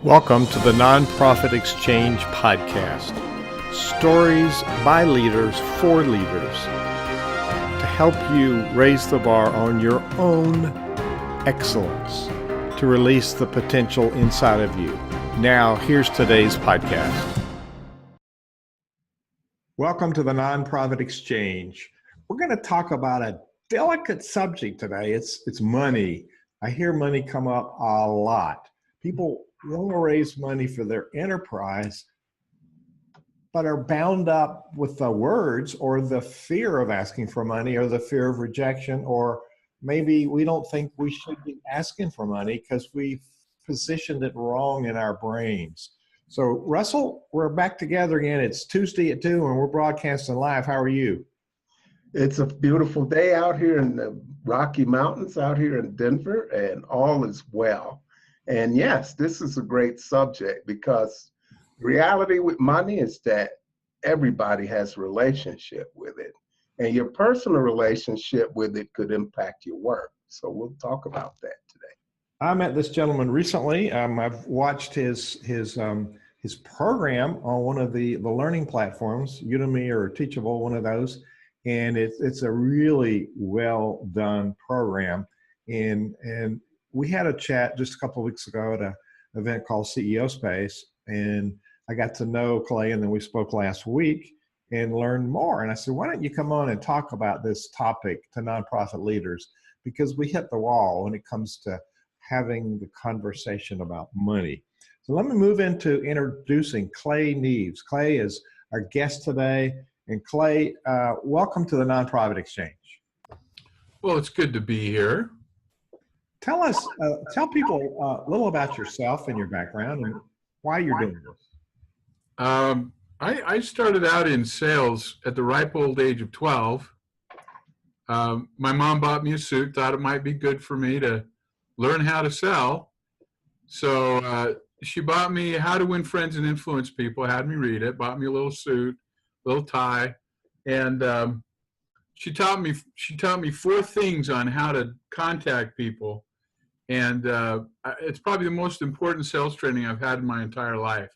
Welcome to the Nonprofit Exchange podcast. Stories by leaders for leaders to help you raise the bar on your own excellence, to release the potential inside of you. Now, here's today's podcast. Welcome to the Nonprofit Exchange. We're going to talk about a delicate subject today. It's money. I hear money come up a lot. People want to raise money for their enterprise, but are bound up with the words or the fear of asking for money or the fear of rejection, or maybe we don't think we should be asking for money because we've positioned it wrong in our brains. So Russell, we're back together again. It's Tuesday at 2 and we're broadcasting live. How are you? It's a beautiful day out here in the Rocky Mountains, out here in Denver, and all is well. And yes, this is a great subject because the reality with money is that everybody has a relationship with it. And your personal relationship with it could impact your work. So we'll talk about that today. I met this gentleman recently. I've watched his program on one of the learning platforms, Udemy or Teachable, one of those. And it's a really well done program. And we had a chat just a couple of weeks ago at an event called CEO Space, and I got to know Clay, and then we spoke last week and learned more. And I said, why don't you come on and talk about this topic to nonprofit leaders? Because we hit the wall when it comes to having the conversation about money. So let me move into introducing Clay Neves. Clay is our guest today. And Clay, welcome to the Nonprofit Exchange. Well, it's good to be here. Tell people a little about yourself and your background and why you're doing this. I started out in sales at the ripe old age of 12. My mom bought me a suit, thought it might be good for me to learn how to sell. So she bought me How to Win Friends and Influence People, had me read it, bought me a little suit, little tie, and she taught me 4 things on how to contact people. And it's probably the most important sales training I've had in my entire life.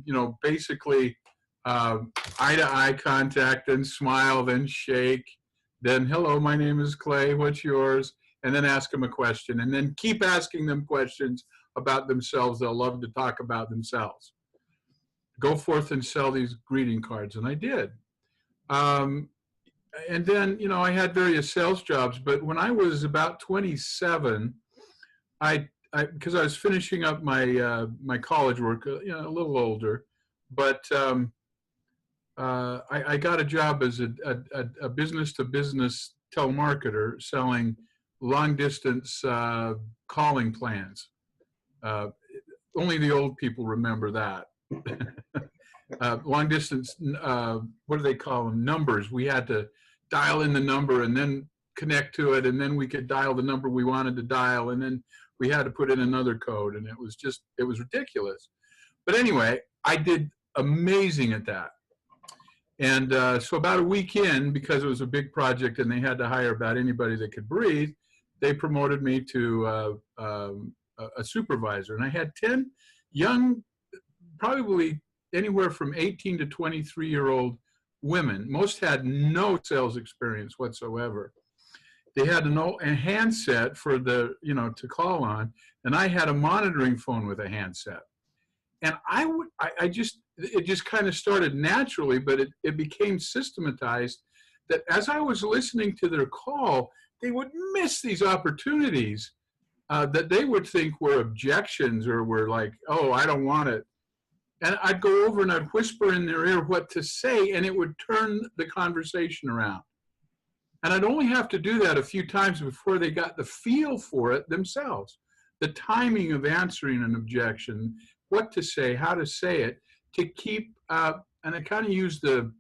You know, basically eye-to-eye contact, then smile, then shake, then, hello, my name is Clay, what's yours? And then ask them a question. And then keep asking them questions about themselves. They'll love to talk about themselves. Go forth and sell these greeting cards. And I did. And then, you know, I had various sales jobs. But when I was about 27, because I was finishing up my my college work, you know, a little older, but I got a job as a business-to-business telemarketer selling long-distance calling plans. Only the old people remember that. Long-distance, what do they call them? Numbers. We had to dial in the number and then connect to it, and then we could dial the number we wanted to dial, and then we had to put in another code, and it was ridiculous. But anyway, I did amazing at that. And so about a week in, because it was a big project and they had to hire about anybody that could breathe, they promoted me to a supervisor. And I had 10 young, probably anywhere from 18 to 23-year-old women. Most had no sales experience whatsoever. They had a handset for the, you know, to call on, and I had a monitoring phone with a handset. And it just kind of started naturally, but it became systematized that as I was listening to their call, they would miss these opportunities that they would think were objections or were like, oh, I don't want it. And I'd go over and I'd whisper in their ear what to say, and it would turn the conversation around. And I'd only have to do that a few times before they got the feel for it themselves. The timing of answering an objection, what to say, how to say it, to keep, and I kind of use the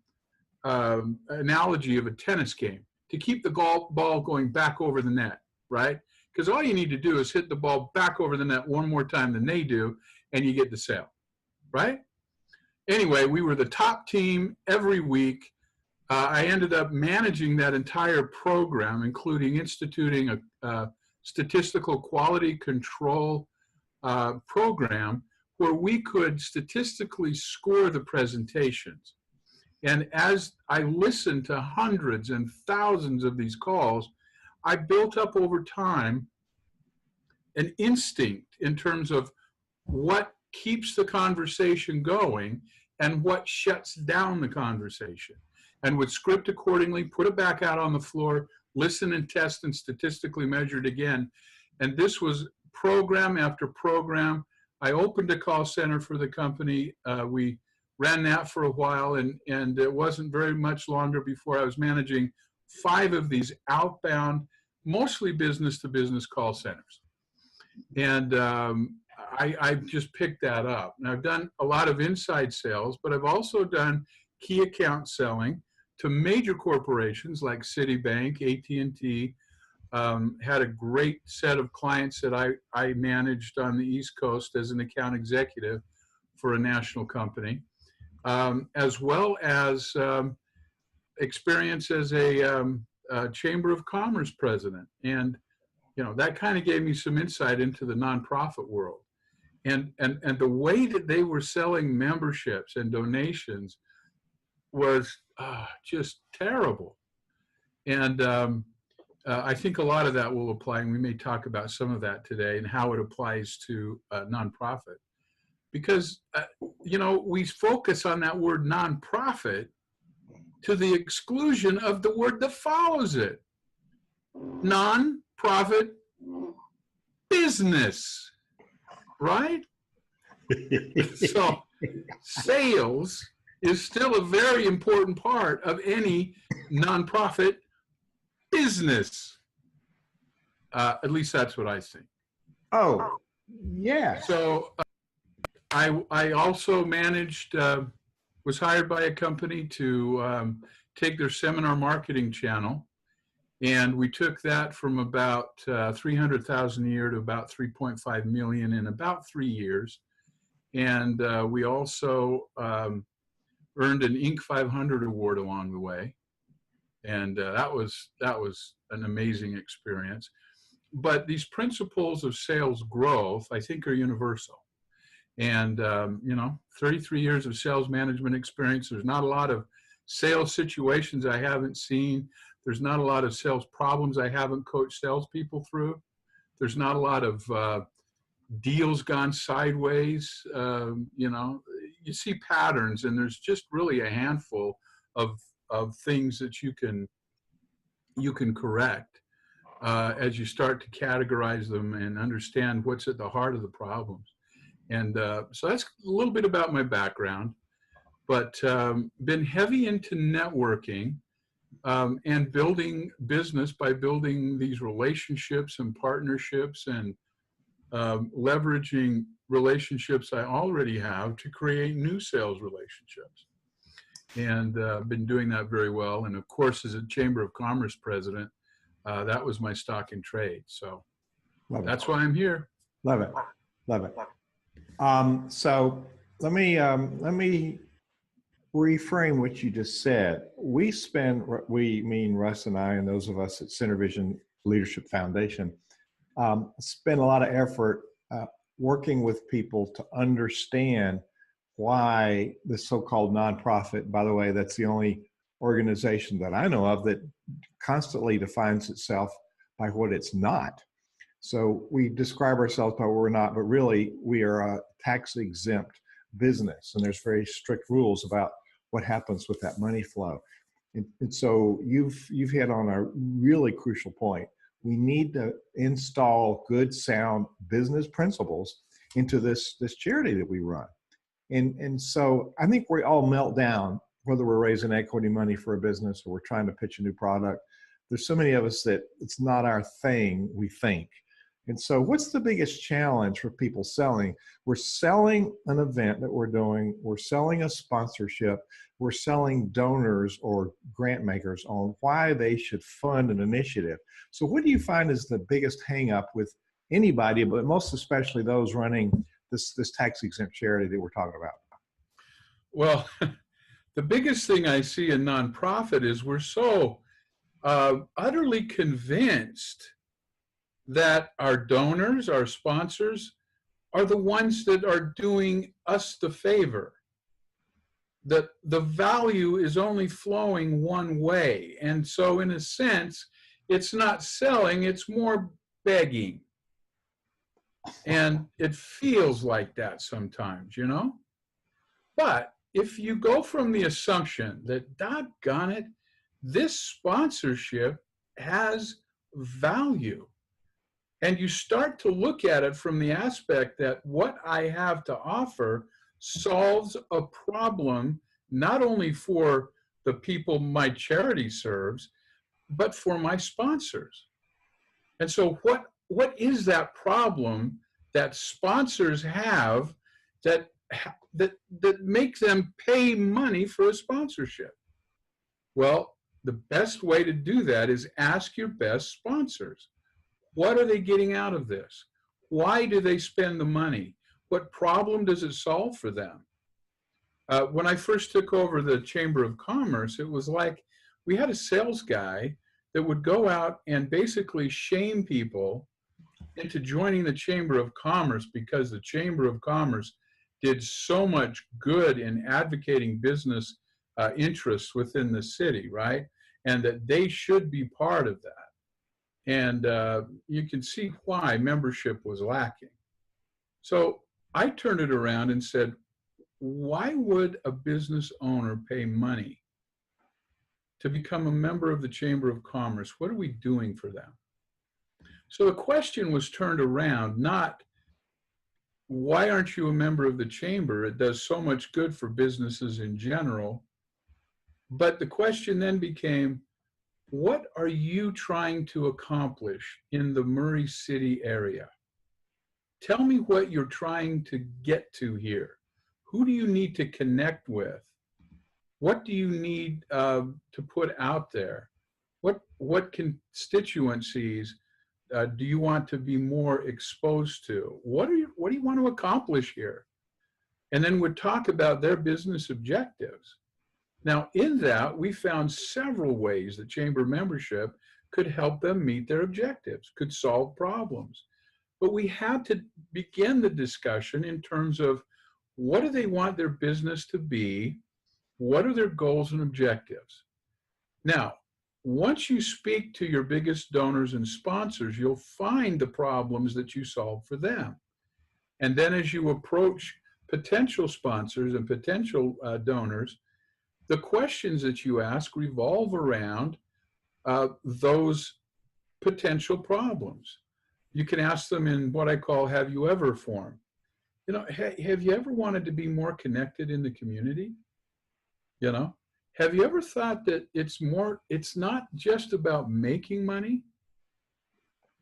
analogy of a tennis game, to keep the ball going back over the net, right? Because all you need to do is hit the ball back over the net one more time than they do, and you get the sale, right? Anyway, we were the top team every week. I ended up managing that entire program, including instituting a statistical quality control program where we could statistically score the presentations. And as I listened to hundreds and thousands of these calls, I built up over time an instinct in terms of what keeps the conversation going and what shuts down the conversation, and would script accordingly, put it back out on the floor, listen and test and statistically measure it again. And this was program after program. I opened a call center for the company. We ran that for a while, and it wasn't very much longer before I was managing 5 of these outbound, mostly business-to-business call centers. And I just picked that up. And I've done a lot of inside sales, but I've also done key account selling to major corporations like Citibank, AT&T. Had a great set of clients that I managed on the East Coast as an account executive for a national company, as well as experience as a Chamber of Commerce president. And that kind of gave me some insight into the nonprofit world. And the way that they were selling memberships and donations was just terrible. And I think a lot of that will apply, and we may talk about some of that today and how it applies to nonprofit. Because, we focus on that word nonprofit to the exclusion of the word that follows it. Non-profit business, right? So sales is still a very important part of any nonprofit business. At least that's what I think. Oh, yeah. So I also managed, was hired by a company to take their seminar marketing channel. And we took that from about 300,000 a year to about 3.5 million in about 3 years. And we also earned an Inc. 500 award along the way. And that was an amazing experience. But these principles of sales growth, I think, are universal. And, 33 years of sales management experience, there's not a lot of sales situations I haven't seen. There's not a lot of sales problems I haven't coached salespeople through. There's not a lot of deals gone sideways. You see patterns, and there's just really a handful of things that you can correct as you start to categorize them and understand what's at the heart of the problems. And so that's a little bit about my background, but been heavy into networking and building business by building these relationships and partnerships and leveraging relationships I already have to create new sales relationships. And been doing that very well. And of course, as a Chamber of Commerce president, that was my stock in trade. So that's why I'm here. Love it. Love it. So let me reframe what you just said. We mean Russ and I, and those of us at Center Vision Leadership Foundation, spend a lot of effort working with people to understand why the so-called nonprofit, by the way, that's the only organization that I know of that constantly defines itself by what it's not. So we describe ourselves by what we're not, but really we are a tax-exempt business, and there's very strict rules about what happens with that money flow. And so you've hit on a really crucial point. We need to install good, sound business principles into this charity that we run. And so I think we all melt down, whether we're raising equity money for a business or we're trying to pitch a new product. There's so many of us that it's not our thing, we think. And so what's the biggest challenge for people selling? We're selling an event that we're doing. We're selling a sponsorship. We're selling donors or grant makers on why they should fund an initiative. So what do you find is the biggest hang up with anybody, but most especially those running this tax-exempt charity that we're talking about? Well, the biggest thing I see in nonprofit is we're so utterly convinced that our donors, our sponsors, are the ones that are doing us the favor. That the value is only flowing one way. And so in a sense, it's not selling, it's more begging. And it feels like that sometimes, you know? But if you go from the assumption that, doggone it, this sponsorship has value, and you start to look at it from the aspect that what I have to offer solves a problem, not only for the people my charity serves, but for my sponsors. And so what is that problem that sponsors have that make them pay money for a sponsorship? Well, the best way to do that is ask your best sponsors. What are they getting out of this? Why do they spend the money? What problem does it solve for them? When I first took over the Chamber of Commerce, it was like we had a sales guy that would go out and basically shame people into joining the Chamber of Commerce because the Chamber of Commerce did so much good in advocating business interests within the city, right? And that they should be part of that. And you can see why membership was lacking. So I turned it around and said, why would a business owner pay money to become a member of the Chamber of Commerce? What are we doing for them? So the question was turned around, not why aren't you a member of the Chamber? It does so much good for businesses in general. But the question then became, what are you trying to accomplish in the Murray City area? Tell me what you're trying to get to here. Who do you need to connect with? What do you need to put out there? What constituencies do you want to be more exposed to? What do you want to accomplish here? And then we'd talk about their business objectives. Now, in that, we found several ways that chamber membership could help them meet their objectives, could solve problems. But we had to begin the discussion in terms of what do they want their business to be? What are their goals and objectives? Now, once you speak to your biggest donors and sponsors, you'll find the problems that you solve for them. And then as you approach potential sponsors and potential donors, the questions that you ask revolve around those potential problems. You can ask them in what I call have you ever form. You know, have you ever wanted to be more connected in the community? You know, have you ever thought that it's not just about making money,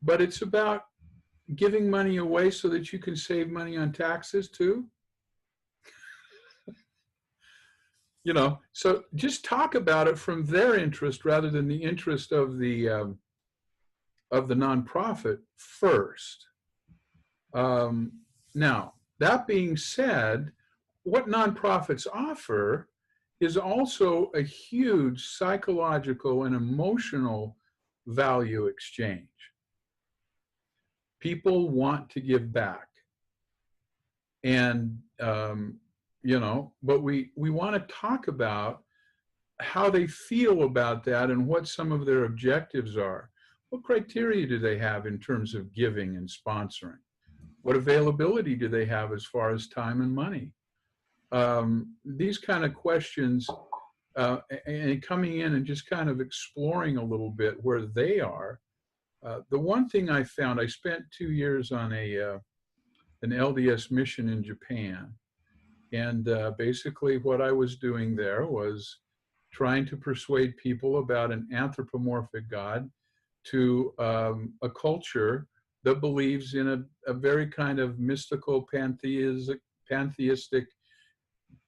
but it's about giving money away so that you can save money on taxes too? You know, so just talk about it from their interest rather than the interest of the nonprofit first. Now, that being said, what nonprofits offer is also a huge psychological and emotional value exchange. People want to give back. And, you know, but we want to talk about how they feel about that and what some of their objectives are. What criteria do they have in terms of giving and sponsoring? What availability do they have as far as time and money? These kind of questions, and coming in and just kind of exploring a little bit where they are. The one thing I found, I spent 2 years on an LDS mission in Japan. And basically what I was doing there was trying to persuade people about an anthropomorphic God to a culture that believes in a very kind of mystical pantheistic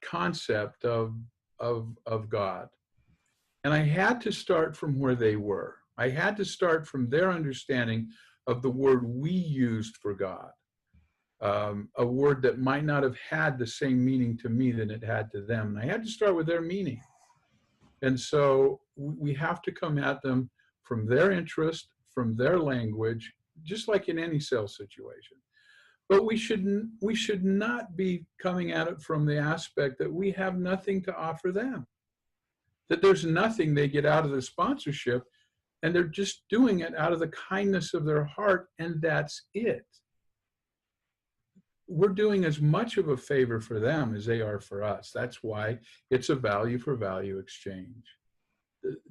concept of God. And I had to start from where they were. I had to start from their understanding of the word we used for God. A word that might not have had the same meaning to me than it had to them. And I had to start with their meaning. And so we have to come at them from their interest, from their language, just like in any sales situation. But we should not be coming at it from the aspect that we have nothing to offer them, that there's nothing they get out of the sponsorship, and they're just doing it out of the kindness of their heart, and that's it. We're doing as much of a favor for them as they are for us. That's why it's a value for value exchange.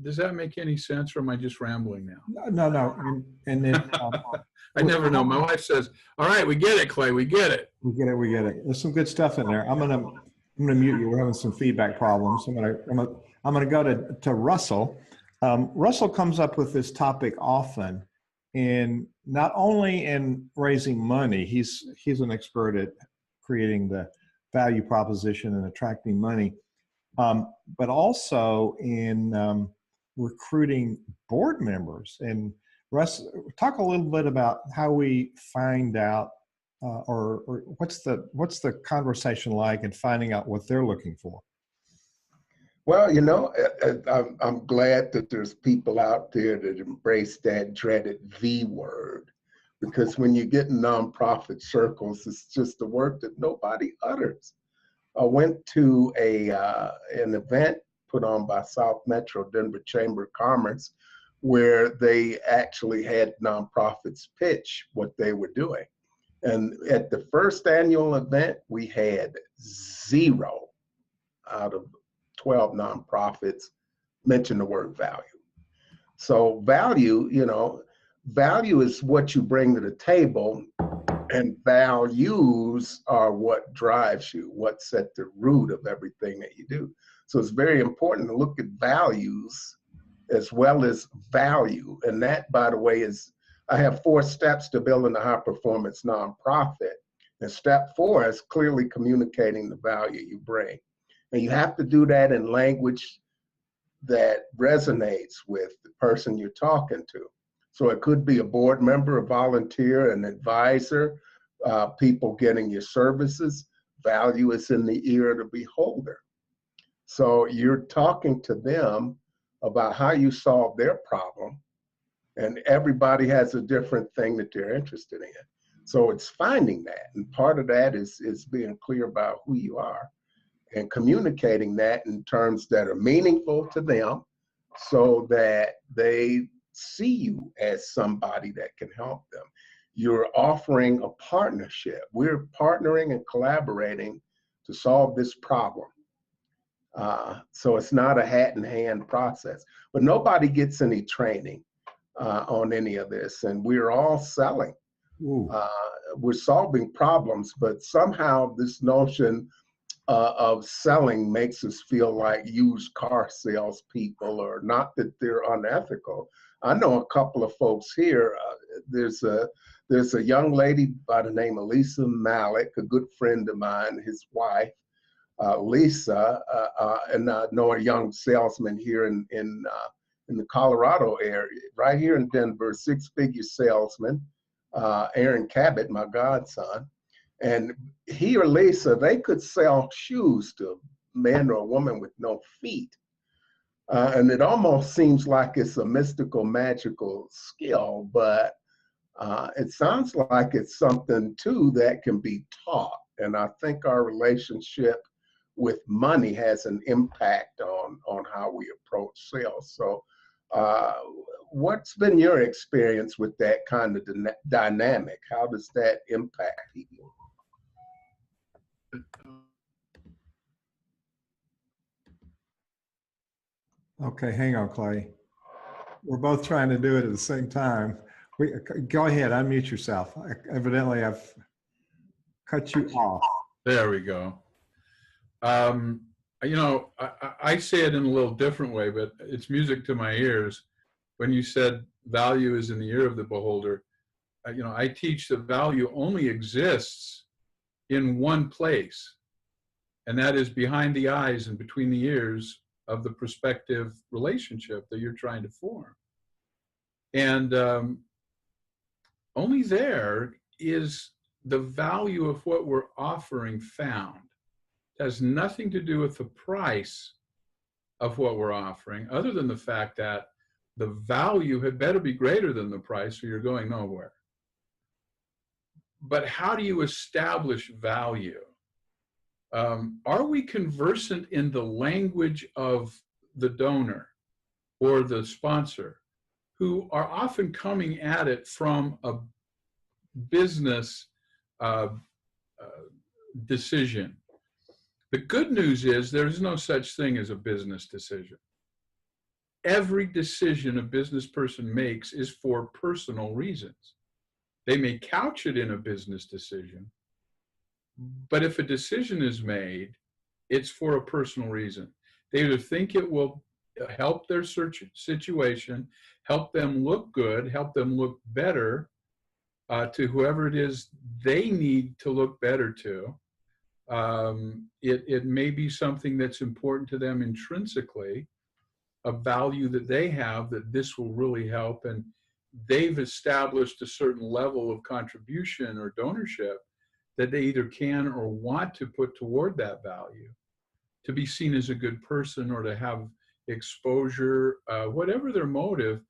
Does that make any sense, or am I just rambling now? No. And then I never know. My wife says, "All right, we get it, Clay. We get it." We get it. There's some good stuff in there. I'm gonna mute you. We're having some feedback problems. I'm gonna go to Russell. Russell comes up with this topic often, and not only in raising money, he's an expert at creating the value proposition and attracting money, but also in recruiting board members. And Russ, talk a little bit about how we find out, or what's the conversation like in finding out what they're looking for? Well, you know, I'm glad that there's people out there that embrace that dreaded V word, because when you get in nonprofit circles, it's just a word that nobody utters. I went to an event put on by South Metro Denver Chamber of Commerce, where they actually had nonprofits pitch what they were doing. And at the first annual event, we had 0 out of 12 nonprofits mention the word value. So value, you know, value is what you bring to the table, and values are what drives you, what's at the root of everything that you do. So it's very important to look at values as well as value. And that, by the way, is, I have 4 steps to building a high performance nonprofit. And step 4 is clearly communicating the value you bring. And you have to do that in language that resonates with the person you're talking to. So it could be a board member, a volunteer, an advisor, people getting your services. Value is in the ear of the beholder. So you're talking to them about how you solve their problem, and everybody has a different thing that they're interested in. So it's finding that, and part of that is being clear about who you are and communicating that in terms that are meaningful to them, so that they see you as somebody that can help them. You're offering a partnership. We're partnering and collaborating to solve this problem. So it's not a hat in hand process, but nobody gets any training on any of this, and we're all selling. We're solving problems, but somehow this notion of selling makes us feel like used car salespeople, or not that they're unethical. I know a couple of folks here. There's a young lady by the name of Lisa Malik, a good friend of mine, his wife, Lisa, and I know a young salesman here in the Colorado area, right here in Denver, 6-figure salesman, Aaron Cabot, my godson. And he or Lisa, they could sell shoes to a man or a woman with no feet. And it almost seems like it's a mystical, magical skill, but it sounds like it's something too that can be taught. And I think our relationship with money has an impact on how we approach sales. So what's been your experience with that kind of dynamic? How does that impact people? Okay, hang on, Clay. We're both trying to do it at the same time. Go ahead, unmute yourself. Evidently, I've cut you off. There we go. You know, I say it in a little different way, but it's music to my ears. When you said value is in the ear of the beholder, you know, I teach that value only exists in one place, and that is behind the eyes and between the ears of the prospective relationship that you're trying to form. And only there is the value of what we're offering found. It has nothing to do with the price of what we're offering, other than the fact that the value had better be greater than the price, or you're going nowhere. But how do you establish value? Are we conversant in the language of the donor or the sponsor, who are often coming at it from a business decision? The good news is there's no such thing as a business decision. Every decision a business person makes is for personal reasons. They may couch it in a business decision, but if a decision is made, it's for a personal reason. They either think it will help their situation, help them look good, help them look better to whoever it is they need to look better to. It may be something that's important to them intrinsically, a value that they have that this will really help, and they've established a certain level of contribution or donorship that they either can or want to put toward that value, to be seen as a good person or to have exposure, whatever their motive.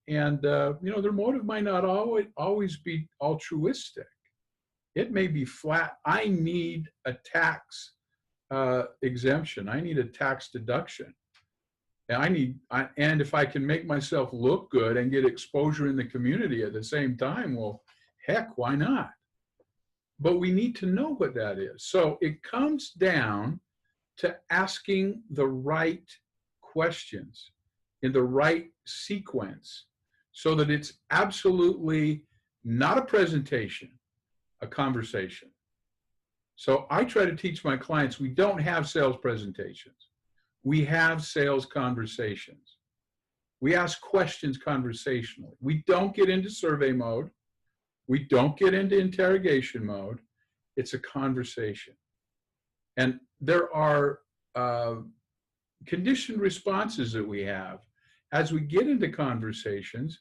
And their motive might not always be altruistic. It may be flat, I need a tax exemption, I need a tax deduction. And if I can make myself look good and get exposure in the community at the same time, well, heck, why not? But we need to know what that is. So it comes down to asking the right questions in the right sequence so that it's absolutely not a presentation, a conversation. So I try to teach my clients, we don't have sales presentations. We have sales conversations. We ask questions conversationally. We don't get into survey mode. We don't get into interrogation mode. It's a conversation. And there are conditioned responses that we have. As we get into conversations,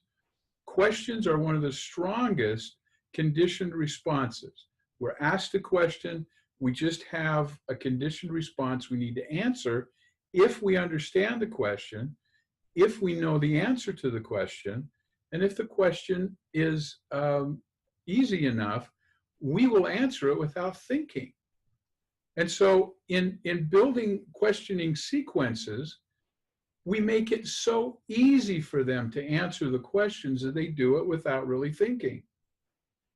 questions are one of the strongest conditioned responses. We're asked a question, we just have a conditioned response we need to answer. If we understand the question, if we know the answer to the question, and if the question is easy enough, we will answer it without thinking. And so in building questioning sequences, we make it so easy for them to answer the questions that they do it without really thinking.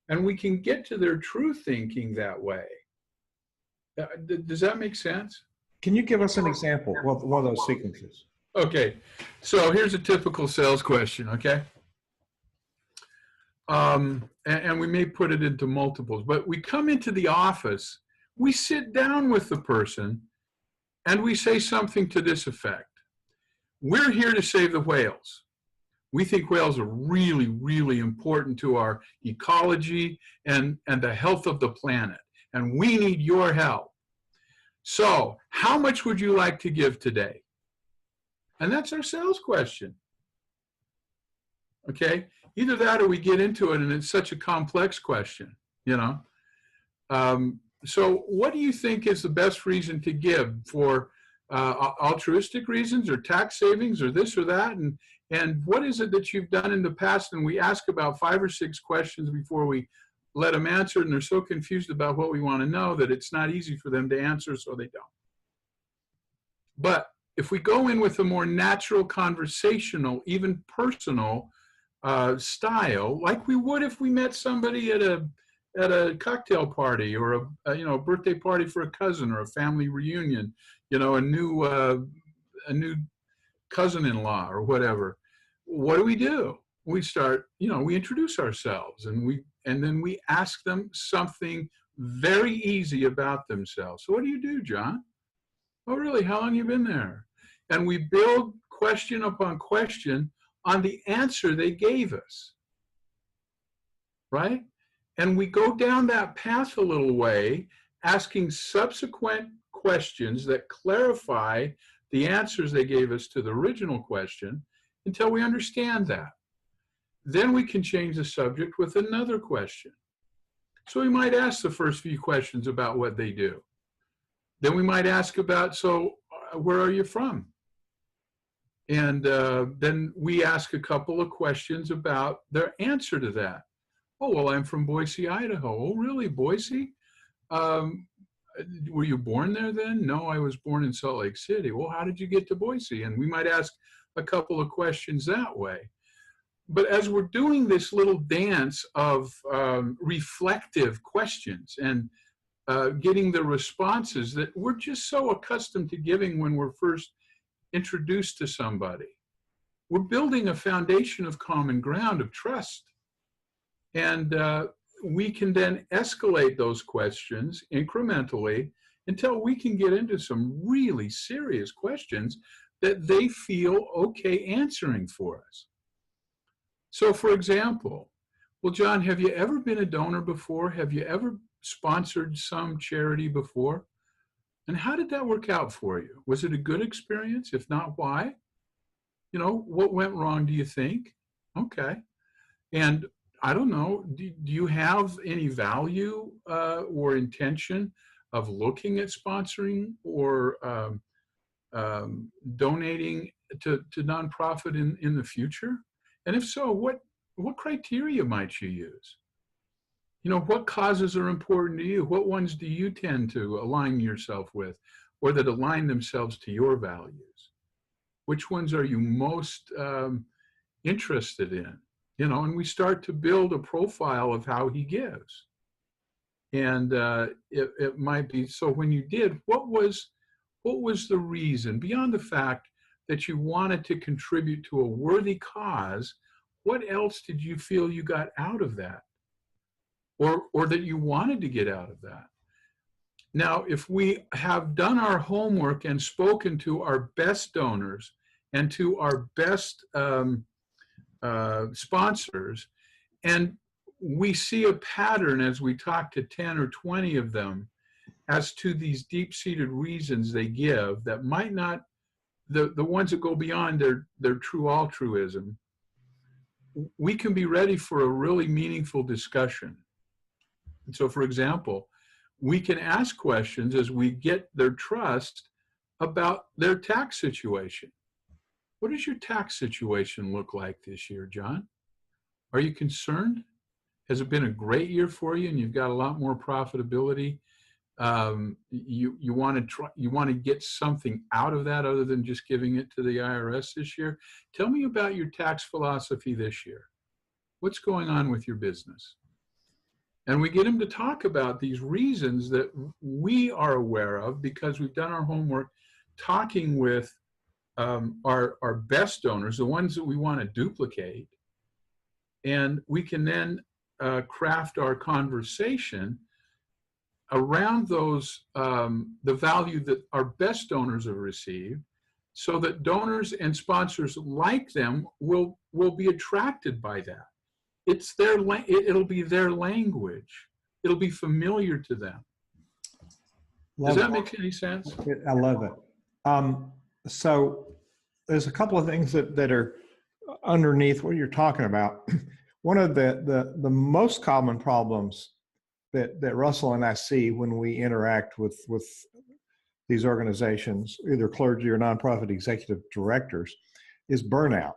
And we can get to their true thinking that way. Does that make sense? Can you give us an example of one of those sequences? Okay, so here's a typical sales question, okay? And we may put it into multiples, but we come into the office, we sit down with the person, and we say something to this effect. We're here to save the whales. We think whales are really, really important to our ecology and the health of the planet, and we need your help. So, how much would you like to give today? And that's our sales question. Okay? Either that or we get into it and it's such a complex question, you know? So what do you think is the best reason to give for altruistic reasons or tax savings or this or that? And what is it that you've done in the past? And we ask about 5 or 6 questions before we let them answer, and they're so confused about what we want to know that it's not easy for them to answer, so they don't. But if we go in with a more natural, conversational, even personal style, like we would if we met somebody at a cocktail party or a birthday party for a cousin or a family reunion, a new cousin-in-law or whatever, what do? We start, we introduce ourselves and then we ask them something very easy about themselves. So what do you do, John? Oh, really? How long have you been there? And we build question upon question on the answer they gave us, right? And we go down that path a little way, asking subsequent questions that clarify the answers they gave us to the original question until we understand that. Then we can change the subject with another question. So we might ask the first few questions about what they do. Then we might ask about, so where are you from? And then we ask a couple of questions about their answer to that. Oh, well, I'm from Boise, Idaho. Oh, really, Boise? Um, were you born there then? No, I was born in Salt Lake City. Well, how did you get to Boise? And we might ask a couple of questions that way. But as we're doing this little dance of reflective questions and getting the responses that we're just so accustomed to giving when we're first introduced to somebody, we're building a foundation of common ground, of trust. And we can then escalate those questions incrementally until we can get into some really serious questions that they feel okay answering for us. So, for example, well, John, have you ever been a donor before? Have you ever sponsored some charity before? And how did that work out for you? Was it a good experience? If not, why? You know, what went wrong, do you think? Okay. And I don't know, do you have any value or intention of looking at sponsoring or donating to nonprofit in the future? And if so, what criteria might you use? You know, what causes are important to you? What ones do you tend to align yourself with or that align themselves to your values? Which ones are you most interested in? You know, and we start to build a profile of how he gives. And it might be, so when you did, what was the reason, beyond the fact that you wanted to contribute to a worthy cause, what else did you feel you got out of that? Or that you wanted to get out of that? Now, if we have done our homework and spoken to our best donors and to our best sponsors, and we see a pattern as we talk to 10 or 20 of them as to these deep-seated reasons they give that might not, the ones that go beyond their true altruism, we can be ready for a really meaningful discussion. And so, for example, we can ask questions as we get their trust about their tax situation. What does your tax situation look like this year, John? Are you concerned? Has it been a great year for you and you've got a lot more profitability? You want to get something out of that other than just giving it to the IRS this year? Tell me about your tax philosophy this year. What's going on with your business? And we get them to talk about these reasons that we are aware of because we've done our homework talking with our best donors, the ones that we want to duplicate. And we can then craft our conversation around those, the value that our best donors have received, so that donors and sponsors like them will be attracted by that. It's it'll be their language. It'll be familiar to them. Does that make any sense? I love it. So there's a couple of things that are underneath what you're talking about. One of the most common problems that Russell and I see when we interact with these organizations, either clergy or nonprofit executive directors, is burnout.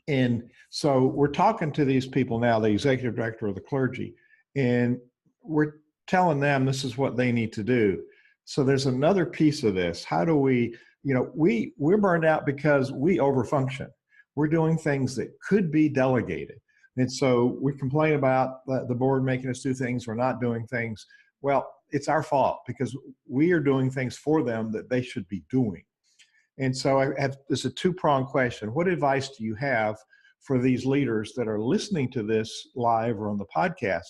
And so we're talking to these people now, the executive director or the clergy, and we're telling them this is what they need to do. So there's another piece of this. How do we, we're burned out because we overfunction. We're doing things that could be delegated. And so we complain about the board making us do things, we're not doing things. Well, it's our fault because we are doing things for them that they should be doing. And so this is a two-pronged question. What advice do you have for these leaders that are listening to this live or on the podcast?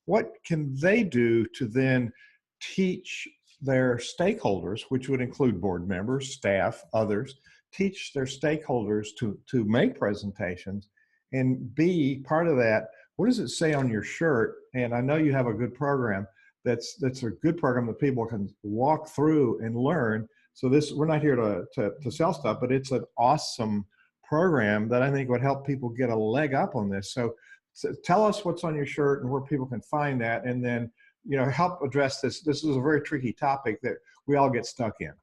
What can they do to then teach their stakeholders, which would include board members, staff, others, teach their stakeholders to make presentations and be part of that? What does it say on your shirt? And I know you have a good program that's a good program that people can walk through and learn. So we're not here to sell stuff, but it's an awesome program that I think would help people get a leg up on this. So tell us what's on your shirt and where people can find that, and then help address this. This is a very tricky topic that we all get stuck in.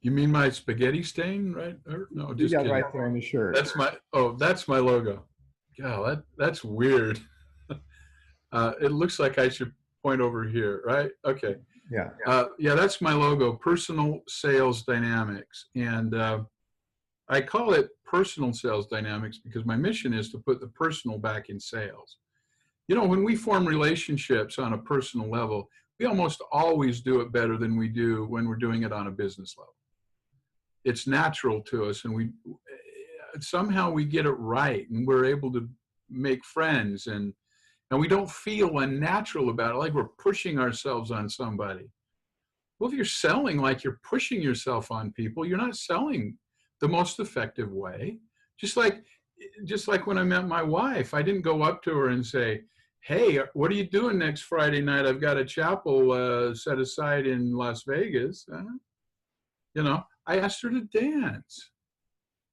You mean my spaghetti stain, right? Or, no, just you got kidding. right there on the shirt. That's my logo. God, that's weird. It looks like I should point over here, right? Okay. Yeah. Yeah, that's my logo, Personal Sales Dynamics. And I call it Personal Sales Dynamics because my mission is to put the personal back in sales. You know, when we form relationships on a personal level, we almost always do it better than we do when we're doing it on a business level. It's natural to us, and we somehow we get it right, and we're able to make friends, and we don't feel unnatural about it, like we're pushing ourselves on somebody. Well, if you're selling like you're pushing yourself on people, you're not selling the most effective way. Just like when I met my wife, I didn't go up to her and say, "Hey, what are you doing next Friday night? I've got a chapel set aside in Las Vegas." You know, I asked her to dance.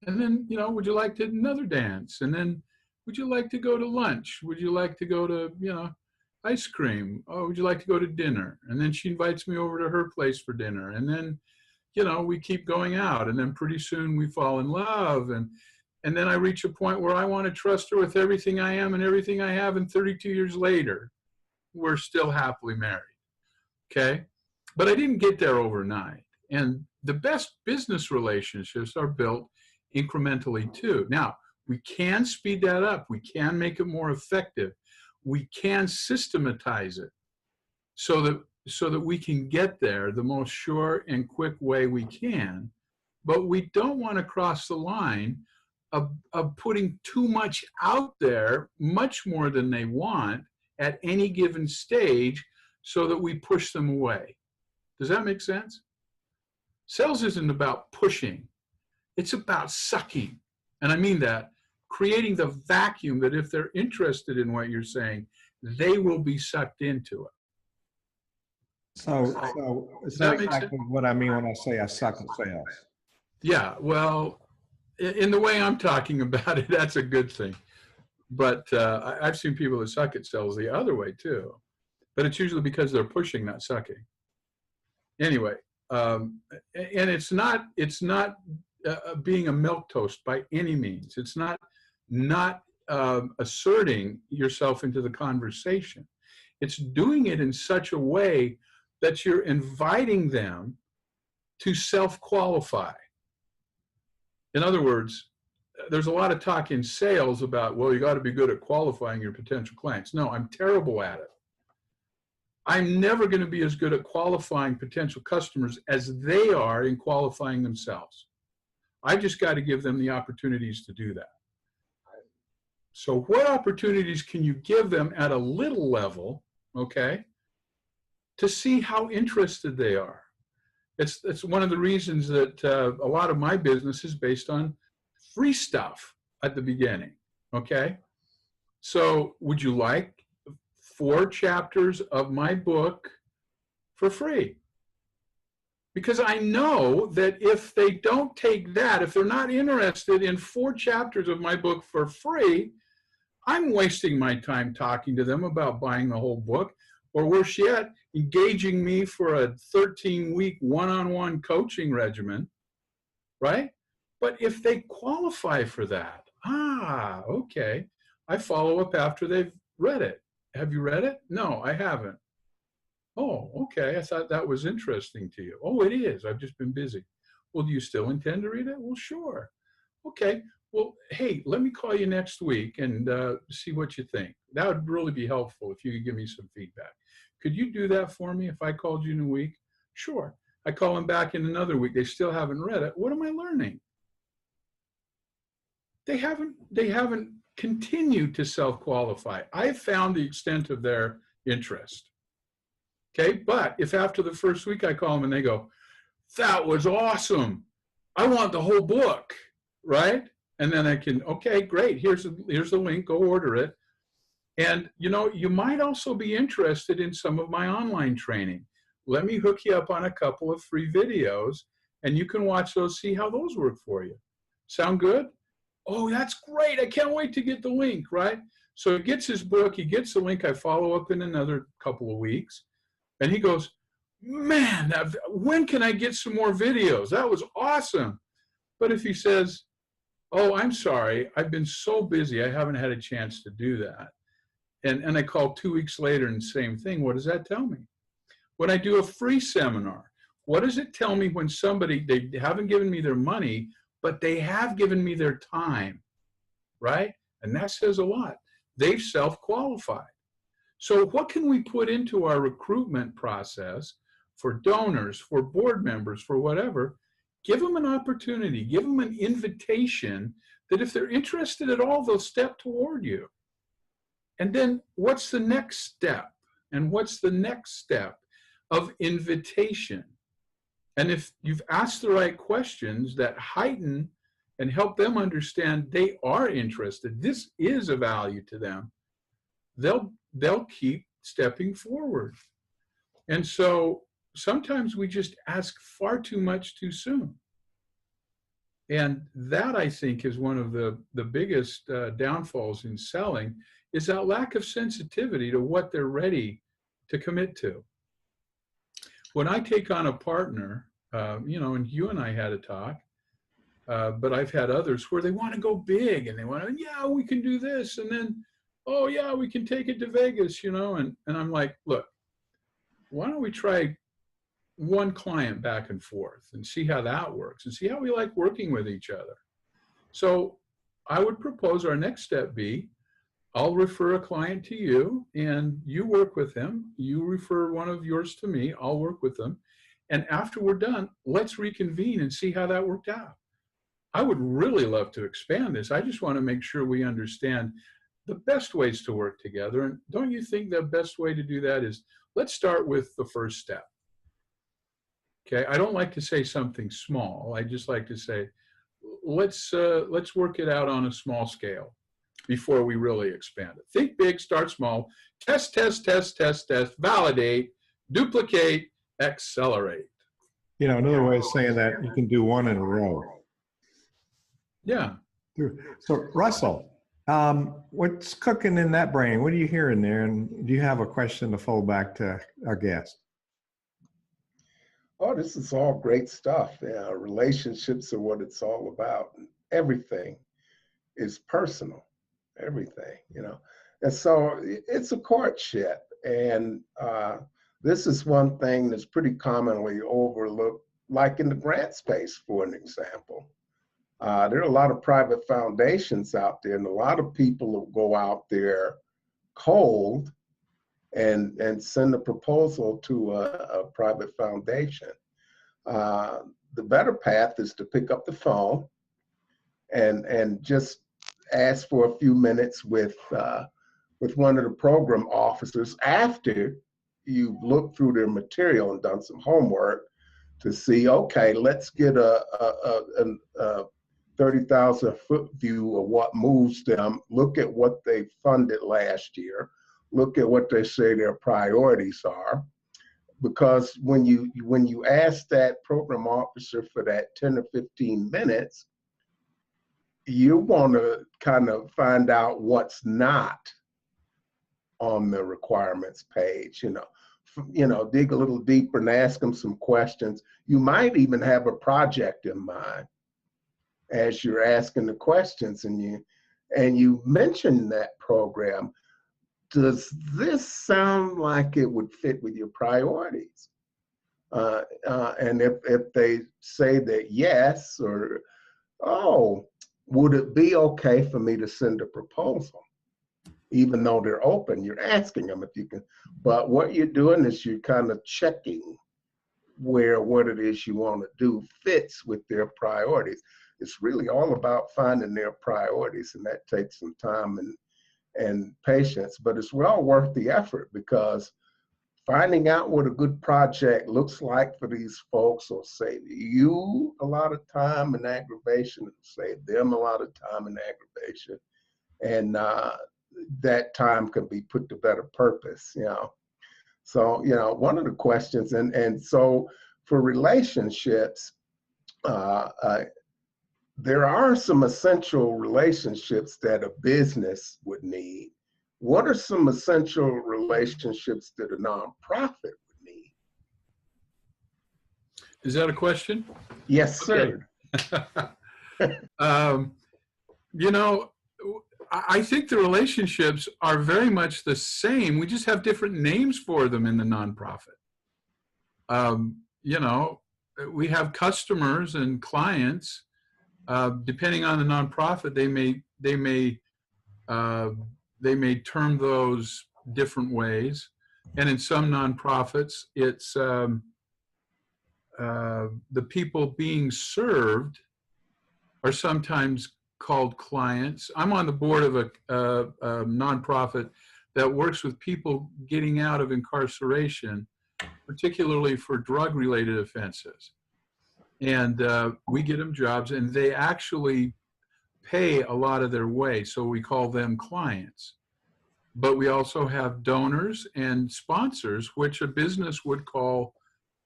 And then, you know, would you like to another dance? And then, would you like to go to lunch? Would you like to go to, you know, ice cream? Oh, would you like to go to dinner? And then she invites me over to her place for dinner. And then, you know, we keep going out. And then pretty soon we fall in love. And then I reach a point where I want to trust her with everything I am and everything I have. And 32 years later, we're still happily married. Okay? But I didn't get there overnight. And the best business relationships are built incrementally too. Now, we can speed that up. We can make it more effective. We can systematize it so that we can get there the most sure and quick way we can. But we don't want to cross the line of putting too much out there, much more than they want at any given stage, so that we push them away. Does that make sense? Sales isn't about pushing. It's about sucking. And I mean that, creating the vacuum that if they're interested in what you're saying, they will be sucked into it. So it's not exactly what I mean when I say I suck at sales. Yeah, well, in the way I'm talking about it, that's a good thing. But I've seen people that suck at sales the other way too. But it's usually because they're pushing, not sucking. Anyway, and it's not being a milquetoast by any means. It's not asserting yourself into the conversation. It's doing it in such a way that you're inviting them to self-qualify. In other words, there's a lot of talk in sales about, well, you got to be good at qualifying your potential clients. No, I'm terrible at it. I'm never going to be as good at qualifying potential customers as they are in qualifying themselves. I just got to give them the opportunities to do that. So what opportunities can you give them at a little level, okay, to see how interested they are? It's one of the reasons that a lot of my business is based on free stuff at the beginning, okay? So would you like 4 chapters of my book for free? Because I know that if they don't take that, if they're not interested in 4 chapters of my book for free, I'm wasting my time talking to them about buying the whole book, or worse yet, engaging me for a 13-week one-on-one coaching regimen, right? But if they qualify for that, okay, I follow up after they've read it. Have you read it? No, I haven't. Oh, okay, I thought that was interesting to you. Oh, it is. I've just been busy. Well, do you still intend to read it? Well, sure. Okay. Well, hey, let me call you next week and see what you think. That would really be helpful if you could give me some feedback. Could you do that for me if I called you in a week? Sure. I call them back in another week. They still haven't read it. What am I learning? They haven't continued to self-qualify. I've found the extent of their interest. Okay, but if after the first week I call them and they go, that was awesome, I want the whole book, right? And then I can, okay, great, here's the link, go order it. And you know, you might also be interested in some of my online training. Let me hook you up on a couple of free videos and you can watch those, see how those work for you. Sound good? Oh, that's great, I can't wait to get the link, right? So he gets his book, he gets the link, I follow up in another couple of weeks. And he goes, man, when can I get some more videos? That was awesome. But if he says, oh, I'm sorry, I've been so busy, I haven't had a chance to do that. And I call 2 weeks later and same thing. What does that tell me? When I do a free seminar, what does it tell me when somebody, they haven't given me their money, but they have given me their time, right? And that says a lot. They've self-qualified. So what can we put into our recruitment process for donors, for board members, for whatever? Give them an opportunity, give them an invitation that if they're interested at all, they'll step toward you. And then what's the next step? And what's the next step of invitation? And if you've asked the right questions that heighten and help them understand they are interested, this is a value to them, they'll keep stepping forward. And so sometimes we just ask far too much too soon. And that, I think, is one of the biggest downfalls in selling, is that lack of sensitivity to what they're ready to commit to. When I take on a partner, you know, and you and I had a talk, but I've had others where they want to go big and they want to, yeah, we can do this. And then, oh yeah, we can take it to Vegas, you know, and I'm like, look, why don't we try one client back and forth and see how that works and see how we like working with each other. So I would propose our next step be, I'll refer a client to you and you work with him. You refer one of yours to me, I'll work with them. And after we're done, let's reconvene and see how that worked out. I would really love to expand this. I just want to make sure we understand the best ways to work together. And don't you think the best way to do that is, let's start with the first step. Okay, I don't like to say something small. I just like to say, let's work it out on a small scale before we really expand it. Think big, start small, test, validate, duplicate, accelerate. You know, another way of saying that, you can do one in a row. Yeah. So Russell, what's cooking in that brain? What are you hearing there? And do you have a question to fold back to our guest? Oh, this is all great stuff. Yeah, relationships are what it's all about. Everything is personal, everything, you know. And so it's a courtship. And this is one thing that's pretty commonly overlooked, like in the grant space, for an example. There are a lot of private foundations out there, and a lot of people will go out there cold and send a proposal to a private foundation. The better path is to pick up the phone and just ask for a few minutes with one of the program officers after you've looked through their material and done some homework to see, okay, let's get a 30,000-foot view of what moves them. Look at what they funded last year. Look at what they say their priorities are. Because when you ask that program officer for that 10 or 15 minutes, you want to kind of find out what's not on the requirements page, you know, dig a little deeper and ask them some questions. You might even have a project in mind as you're asking the questions, and you mention that program. Does this sound like it would fit with your priorities? And if they say that yes, or, oh, would it be okay for me to send a proposal? Even though they're open, you're asking them if you can. But what you're doing is you're kind of checking where what it is you want to do fits with their priorities. It's really all about finding their priorities, and that takes some time and patience, but it's well worth the effort, because finding out what a good project looks like for these folks will save you a lot of time and aggravation, and save them a lot of time and aggravation. And that time can be put to better purpose, you know. So, you know, one of the questions, and so for relationships, there are some essential relationships that a business would need. What are some essential relationships that a nonprofit would need? Is that a question? Yes, sir. Okay. You know, I think the relationships are very much the same. We just have different names for them in the nonprofit. You know, we have customers and clients. Depending on the nonprofit, they may term those different ways. And in some nonprofits, it's the people being served are sometimes called clients. I'm on the board of a nonprofit that works with people getting out of incarceration, particularly for drug-related offenses. And we get them jobs, and they actually pay a lot of their way, so we call them clients. But we also have donors and sponsors, which a business would call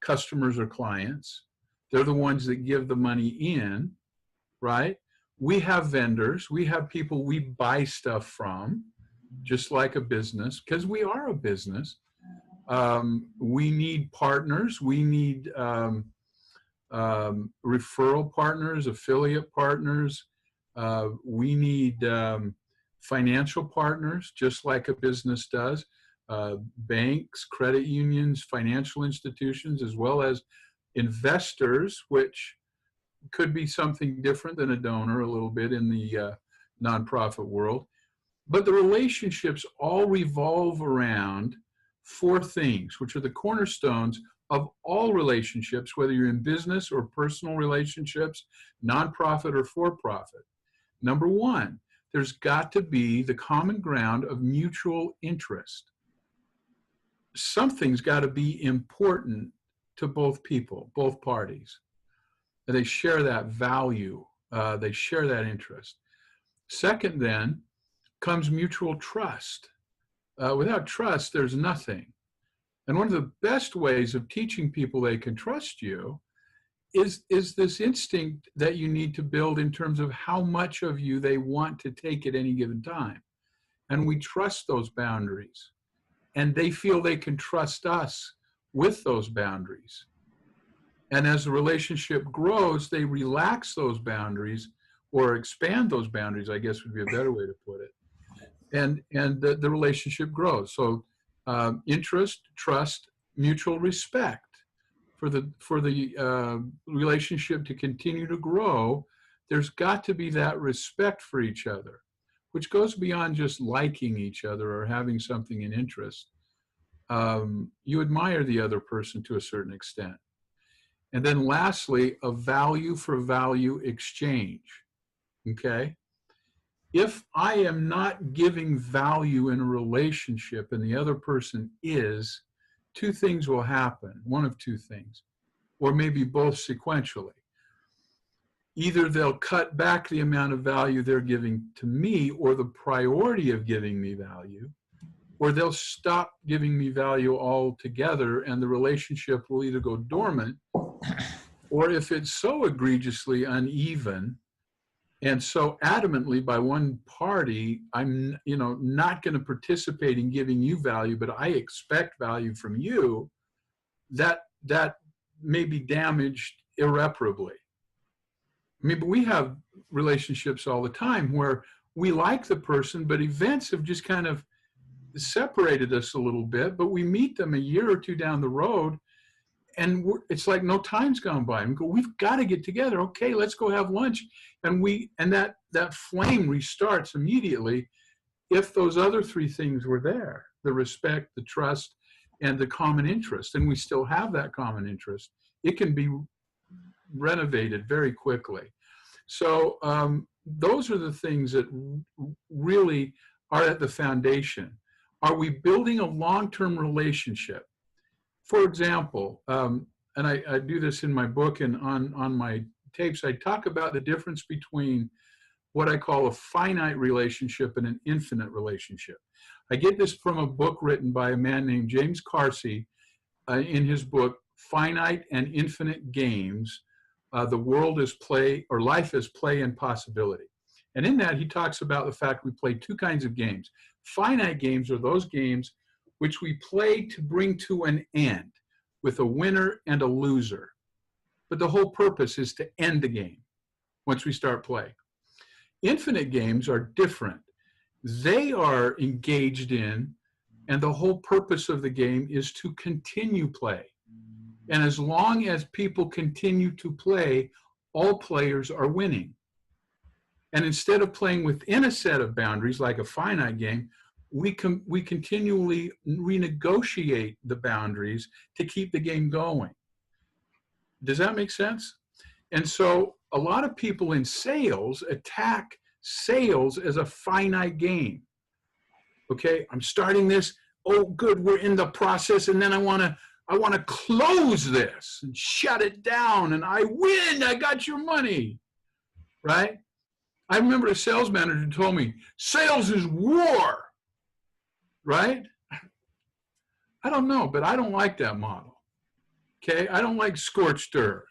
customers or clients. They're the ones that give the money in, right? We have vendors. We have people we buy stuff from, just like a business, because we are a business. We need partners. We need referral partners, affiliate partners. We need financial partners, just like a business does. Banks, credit unions, financial institutions, as well as investors, which could be something different than a donor a little bit in the nonprofit world. But the relationships all revolve around four things, which are the cornerstones of all relationships, whether you're in business or personal relationships, nonprofit or for-profit. Number one, there's got to be the common ground of mutual interest. Something's got to be important to both people, both parties. They share that value. They share that interest. Second, then, comes mutual trust. Without trust, there's nothing. And one of the best ways of teaching people they can trust you is this instinct that you need to build in terms of how much of you they want to take at any given time. And we trust those boundaries. And they feel they can trust us with those boundaries. And as the relationship grows, they relax those boundaries or expand those boundaries, I guess would be a better way to put it. And the relationship grows. So interest, trust, mutual respect. For the relationship to continue to grow, there's got to be that respect for each other, which goes beyond just liking each other or having something in interest. You admire the other person to a certain extent. And then lastly, a value for value exchange, okay? If I am not giving value in a relationship and the other person is, two things will happen, one of two things, or maybe both sequentially. Either they'll cut back the amount of value they're giving to me or the priority of giving me value, or they'll stop giving me value altogether and the relationship will either go dormant, or if it's so egregiously uneven and so adamantly by one party, I'm not going to participate in giving you value, but I expect value from you, that may be damaged irreparably. I mean, but we have relationships all the time where we like the person, but events have just kind of separated us a little bit, but we meet them a year or two down the road and it's like no time's gone by. And we go, we've got to get together. Okay, let's go have lunch. And that flame restarts immediately if those other three things were there: the respect, the trust, and the common interest. And we still have that common interest. It can be renovated very quickly. So those are the things that really are at the foundation. Are we building a long-term relationship? For example, and I do this in my book and on my tapes, I talk about the difference between what I call a finite relationship and an infinite relationship. I get this from a book written by a man named James Carsey in his book, Finite and Infinite Games, The World is Play, or Life is Play and Possibility. And in that, he talks about the fact we play two kinds of games. Finite games are those games which we play to bring to an end with a winner and a loser. But the whole purpose is to end the game once we start playing. Infinite games are different. they are engaged in, and the whole purpose of the game is to continue play. And as long as people continue to play, all players are winning. And instead of playing within a set of boundaries like a finite game, we continually renegotiate the boundaries to keep the game going. Does that make sense? And so a lot of people in sales attack sales as a finite game. Okay, I'm starting this. Oh, good, we're in the process, and then I want to close this and shut it down, and I win. I got your money, right? I remember a sales manager told me, sales is war, right? I don't know, but I don't like that model, okay? I don't like scorched earth.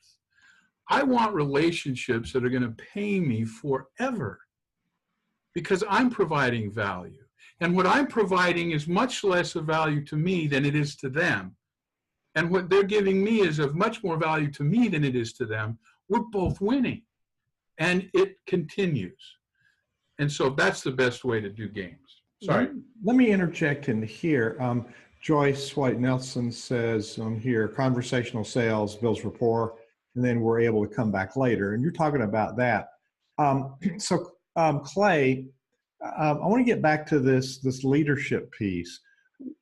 I want relationships that are going to pay me forever because I'm providing value. And what I'm providing is much less of value to me than it is to them. And what they're giving me is of much more value to me than it is to them. We're both winning. And it continues. And so that's the best way to do games. Sorry. Let me interject in here. Joyce White Nelson says here, conversational sales builds rapport, and then we're able to come back later. And you're talking about that. Clay, I want to get back to this leadership piece.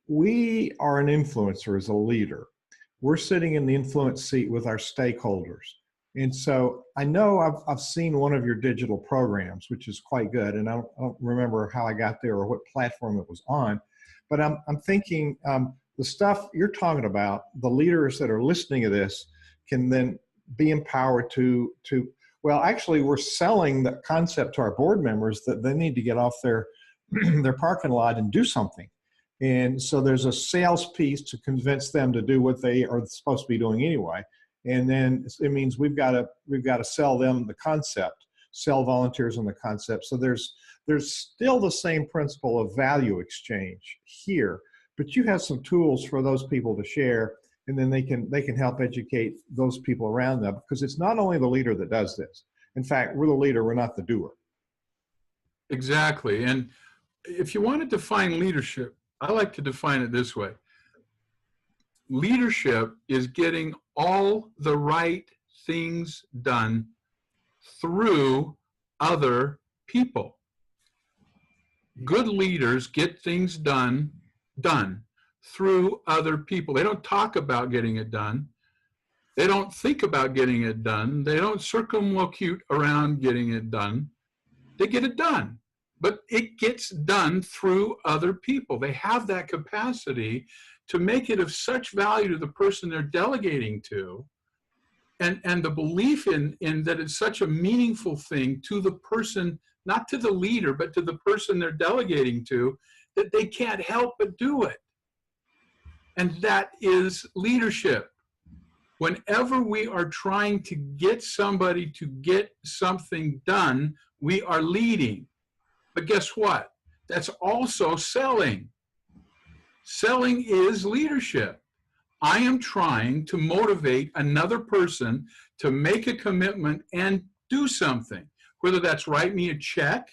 We are an influencer as a leader. We're sitting in the influence seat with our stakeholders. And so I know I've seen one of your digital programs, which is quite good. And I don't remember how I got there or what platform it was on. But I'm thinking the stuff you're talking about, the leaders that are listening to this can then be empowered to well, actually, we're selling the concept to our board members that they need to get off their parking lot and do something. And so there's a sales piece to convince them to do what they are supposed to be doing anyway. And then it means we've got to sell them the concept, sell volunteers on the concept. So there's still the same principle of value exchange here, but you have some tools for those people to share, and then they can help educate those people around them, because it's not only the leader that does this. In fact, we're the leader, we're not the doer. Exactly. And if you want to define leadership, I like to define it this way. Leadership is getting all the right things done through other people. Good leaders get things done through other people. They don't talk about getting it done. They don't think about getting it done. They don't circumlocute around getting it done. They get it done. But it gets done through other people. They have that capacity to make it of such value to the person they're delegating to, and the belief in that it's such a meaningful thing to the person, not to the leader, but to the person they're delegating to, that they can't help but do it. And that is leadership. Whenever we are trying to get somebody to get something done, we are leading. But guess what? That's also selling. Selling is leadership. I am trying to motivate another person to make a commitment and do something, whether that's write me a check,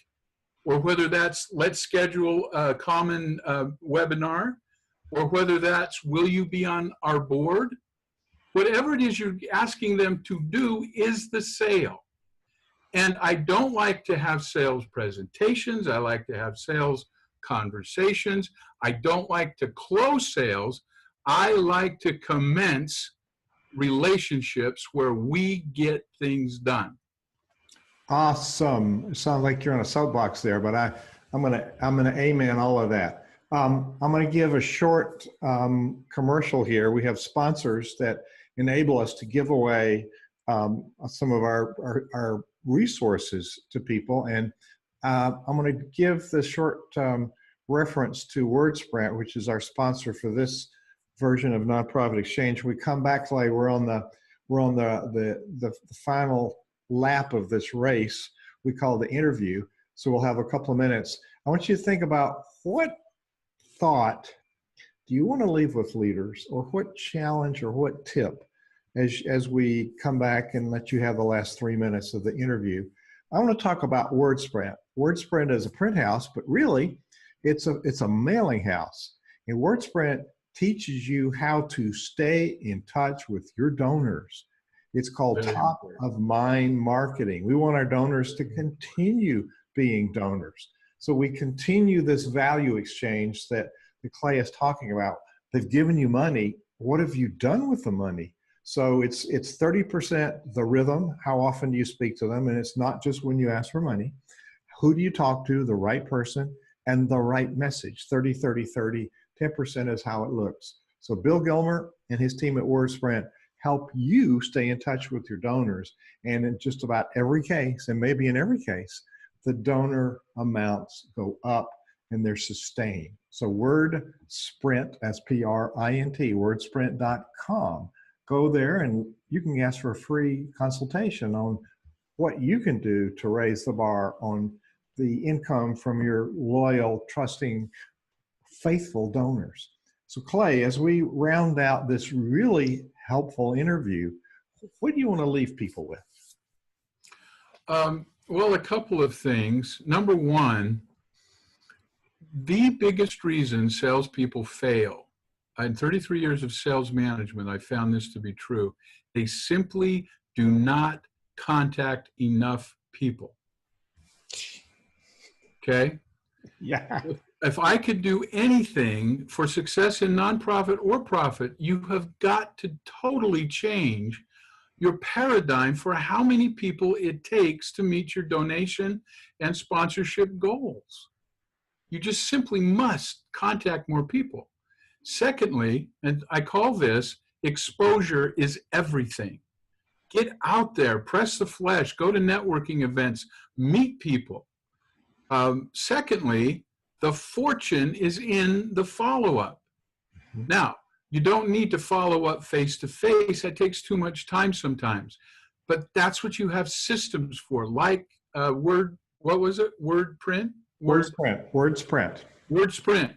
or whether that's let's schedule a common webinar, or whether that's will you be on our board. Whatever it is you're asking them to do is the sale. And I don't like to have sales presentations. I like to have sales conversations. I don't like to close sales. I like to commence relationships where we get things done. Awesome. It sounds like you're on a soapbox there, but I'm gonna amen all of that. I'm gonna give a short commercial here. We have sponsors that enable us to give away some of our resources to people, and I'm going to give the short reference to WordSprint, which is our sponsor for this version of Nonprofit Exchange. When we come back, Clay, we're on the final lap of this race we call the interview. So we'll have a couple of minutes. I want you to think about what thought do you want to leave with leaders, or what challenge or what tip as we come back and let you have the last 3 minutes of the interview. I want to talk about WordSprint. WordSprint is a print house, but really it's a mailing house. And WordSprint teaches you how to stay in touch with your donors. It's called top of mind marketing. We want our donors to continue being donors. So we continue this value exchange that Clay is talking about. They've given you money. What have you done with the money? So it's 30% the rhythm. How often do you speak to them? And it's not just when you ask for money. Who do you talk to? The right person and the right message. 30, 30, 30. 10% is how it looks. So Bill Gilmer and his team at WordSprint help you stay in touch with your donors. And in just about every case, and maybe in every case, the donor amounts go up and they're sustained. So WordSprint, that's P-R-I-N-T, wordsprint.com. Go there and you can ask for a free consultation on what you can do to raise the bar on the income from your loyal, trusting, faithful donors. So Clay, as we round out this really helpful interview, what do you want to leave people with? Well, a couple of things. Number one, the biggest reason salespeople fail, in 33 years of sales management, I found this to be true. They simply do not contact enough people. Okay? Yeah. If I could do anything for success in nonprofit or profit, you have got to totally change your paradigm for how many people it takes to meet your donation and sponsorship goals. You just simply must contact more people. Secondly, and I call this exposure is everything. Get out there, press the flesh, go to networking events, meet people. Secondly, the fortune is in the follow-up. Now, you don't need to follow up face-to-face. That takes too much time sometimes. But that's what you have systems for, like WordSprint? WordSprint.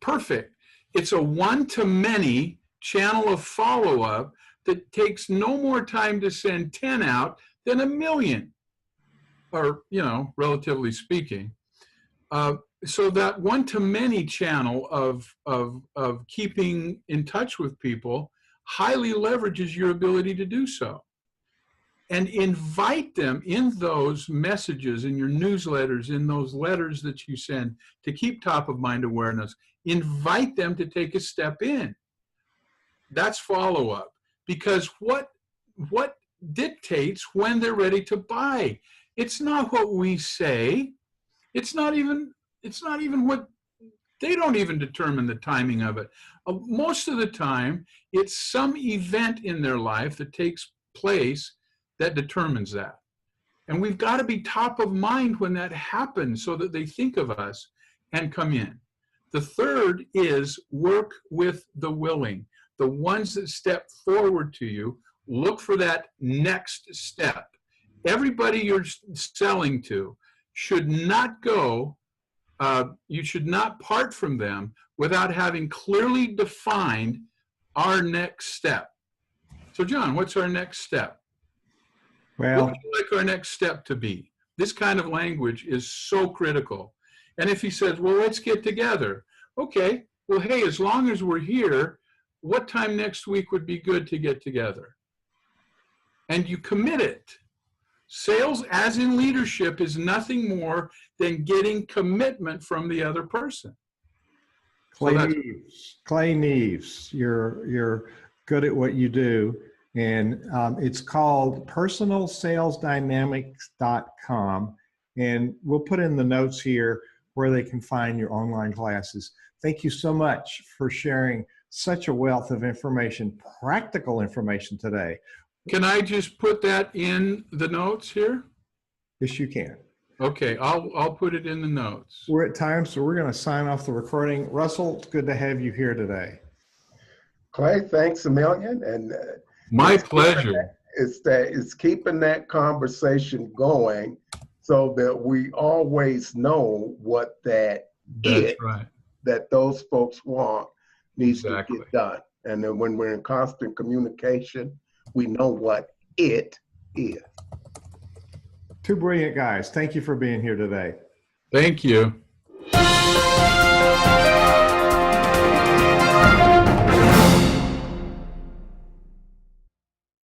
Perfect. It's a one-to-many channel of follow-up that takes no more time to send 10 out than 1 million, or, relatively speaking. So that one-to-many channel of keeping in touch with people highly leverages your ability to do so. And invite them in those messages, in your newsletters, in those letters that you send to keep top of mind awareness. Invite them to take a step in. That's follow-up. Because what dictates when they're ready to buy? It's not what we say. It's not even what, they don't even determine the timing of it. Most of the time, it's some event in their life that takes place that determines that. And we've got to be top of mind when that happens so that they think of us and come in. The third is work with the willing. The ones that step forward to you, look for that next step. Everybody you're selling to should not go, you should not part from them without having clearly defined our next step. So John, what's our next step? Well, what would you like our next step to be? This kind of language is so critical. And if he says, well, let's get together. Okay, well, hey, as long as we're here, what time next week would be good to get together? And you commit it. Sales, as in leadership, is nothing more than getting commitment from the other person. Clay Neves, you're good at what you do. And it's called personalsalesdynamics.com. And we'll put in the notes here where they can find your online classes. Thank you so much for sharing such a wealth of information, practical information today. Can I just put that in the notes here? Yes, you can. Okay, I'll put it in the notes. We're at time, so we're going to sign off the recording. Russell, it's good to have you here today. Clay, thanks a million. And my pleasure. It's keeping that conversation going so that we always know what that those folks want needs to get done. And then when we're in constant communication, we know what it is. Two brilliant guys. Thank you for being here today. Thank you.